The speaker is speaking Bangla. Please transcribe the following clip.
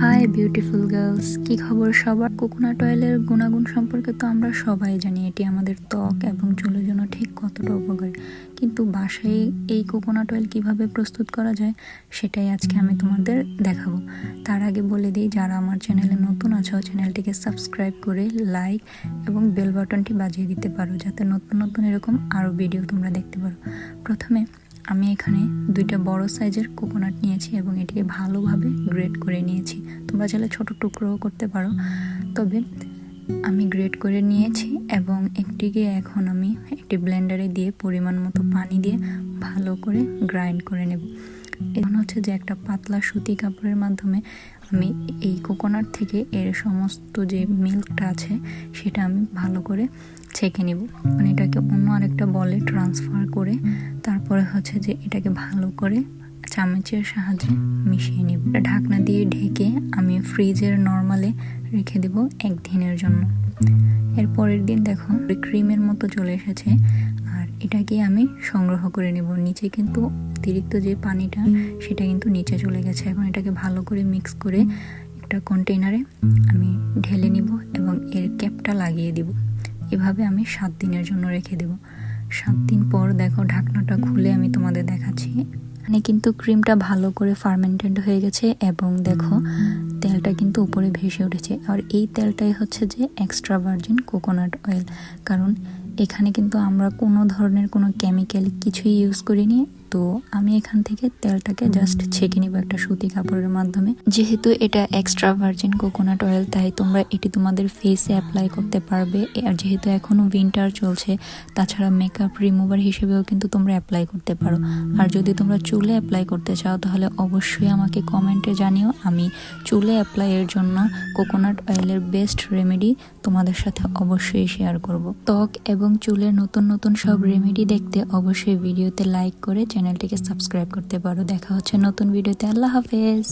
হাই বিউটিফুল গার্লস, কি খবর সবার? কোকোনাট অয়েলের গুণাগুণ সম্পর্কে তো আমরা সবাই জানি, এটি আমাদের ত্বক এবং চুলের জন্য ঠিক কতটা উপকারী। কিন্তু বাসায় এই কোকোনাট অয়েল কিভাবে প্রস্তুত করা যায় সেটাই আজকে আমি তোমাদের দেখাবো। তার আগে বলে দিই, যারা আমার চ্যানেলে নতুন আছো চ্যানেলটিকে সাবস্ক্রাইব করে লাইক এবং বেল বাটনটি বাজিয়ে দিতে পারো, যাতে নতুন নতুন এরকম আরও ভিডিও তোমরা দেখতে পারো। প্রথমে আমি এখানে 2টা বড় সাইজের কোকোনাট নিয়েছি এবং এটিকে ভালোভাবে গ্রেট করে নিয়েছি। তোমরা চাইলে ছোট টুকরোও করতে পারো, তবে আমি গ্রেট করে নিয়েছি এবং একটিকে এখন আমি একটি ব্লেন্ডারে দিয়ে পরিমাণ মতো পানি দিয়ে ভালো করে গ্রাইন্ড করে নেব। এখন হচ্ছে যে একটা পাতলা সুতি কাপড়ের মাধ্যমে আমি এই কোকোনাট থেকে এর সমস্ত যে মিল্কটা আছে সেটা আমি ভালো করে ছেঁকে নিব। মানে এটাকে অন্য আরেকটা বলে ট্রান্সফার করে তারপরে হচ্ছে যে এটাকে ভালো করে চামচের সাহায্যে মিশিয়ে নিব। ঢাকনা দিয়ে ঢেকে আমি ফ্রিজের নর্মালে রেখে দেব 1 দিনের জন্য। এর পরের দিন দেখো ক্রিমের মতো চলে এসেছে, আর এটাকে আমি সংগ্রহ করে নেব। নিচে কিন্তু অতিরিক্ত যে পানিটা সেটা কিন্তু নিচে চলে গেছে। এখন এটাকে ভালো করে মিক্স করে একটা কন্টেইনারে আমি ঢেলে নিব এবং এর ক্যাপটা লাগিয়ে দিব। এভাবে আমি 7 দিনের জন্য রেখে দেব। 7 দিন পর দেখো ঢাকনাটা খুলে আমি তোমাদের দেখাচ্ছি। মানে কিন্তু ক্রিমটা ভালো করে ফার্মেন্টেড হয়ে গেছে এবং দেখো তেলটা কিন্তু উপরে ভেসে উঠেছে। আর এই তেলটাই হচ্ছে যে এক্সট্রা ভার্জিন কোকোনাট অয়েল, কারণ এখানে কিন্তু আমরা কোনো ধরনের কোনো কেমিক্যাল কিছুই ইউজ করিনি। তো আমি এখান থেকে তেলটাকে জাস্ট ছেঁকে নিব একটা সুতি কাপড়ের মাধ্যমে। যেহেতু এটা এক্সট্রা ভার্জিন কোকোনাট অয়েল, তাই তোমরা এটি তোমাদের ফেসে অ্যাপ্লাই করতে পারবে। আর যেহেতু এখনও উইন্টার চলছে, তাছাড়া মেকআপ রিমুভার হিসেবেও কিন্তু তোমরা অ্যাপ্লাই করতে পারো। আর যদি তোমরা চুলে অ্যাপ্লাই করতে চাও তাহলে অবশ্যই আমাকে কমেন্টে জানিও। আমি চুলে অ্যাপ্লাইয়ের জন্য কোকোনাট অয়েলের বেস্ট রেমেডি তোমাদের সাথে অবশ্যই শেয়ার করব। ত্বক এবং চুলের নতুন নতুন সব রেমেডি দেখতে অবশ্যই ভিডিওতে লাইক করে চ্যানেলটিকে সাবস্ক্রাইব করতে পারো। দেখা হচ্ছে নতুন ভিডিওতে। আল্লাহ হাফেজ।